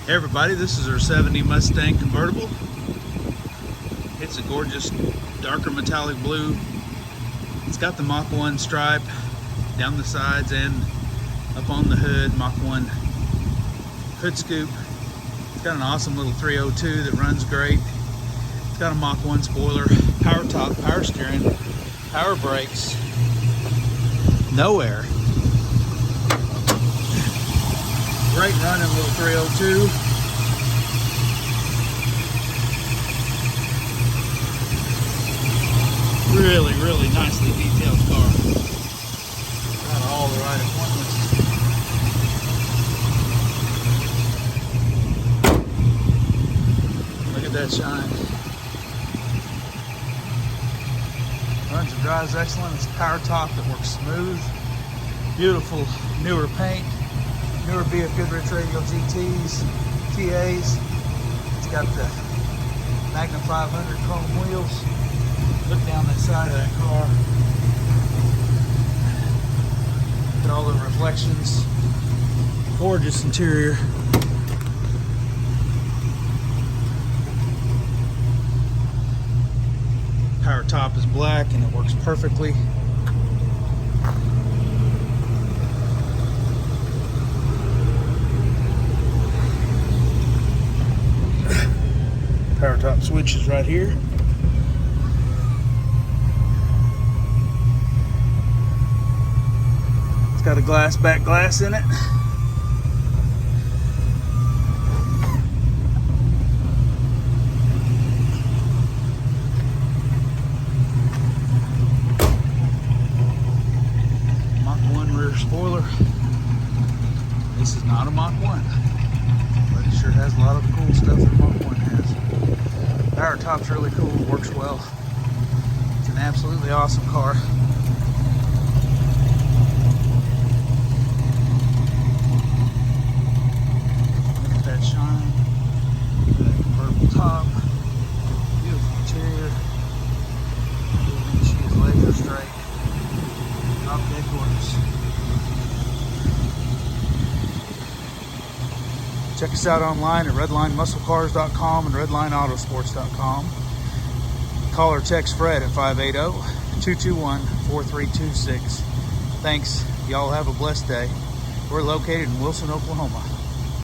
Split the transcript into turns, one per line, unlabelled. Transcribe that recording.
Hey everybody, this is our 70 Mustang Convertible. It's a gorgeous darker metallic blue. It's got the Mach 1 stripe down the sides and up on the hood, Mach 1 hood scoop. It's got an awesome little 302 that runs great. It's got a Mach 1 spoiler, power top, power steering, power brakes, no air. Great running little 302. Really nicely detailed car. Got all the right appointments. Look at that shine. Runs and drives excellent. It's a power top that works smooth. Beautiful newer paint. Newer BFGoodrich Radial TAs. It's got the Magnum 500 chrome wheels. Look down that side of that car. Look at all the reflections. Gorgeous interior. Power top is black and it works perfectly. Power top switch is right here. It's got a back glass in it. Mach 1 rear spoiler. This is not a Mach 1, but it sure has a lot of the cool stuff that a Mach 1 has. Power top's really cool, works well. It's an absolutely awesome car. Look at that shine. Look at that convertible top. Beautiful interior. Everything she is laser straight. Drop dead gorgeous. Check us out online at redlinemusclecars.com and redlineautosports.com. Call or text Fred at 580-221-4326. Thanks. Y'all have a blessed day. We're located in Wilson, Oklahoma.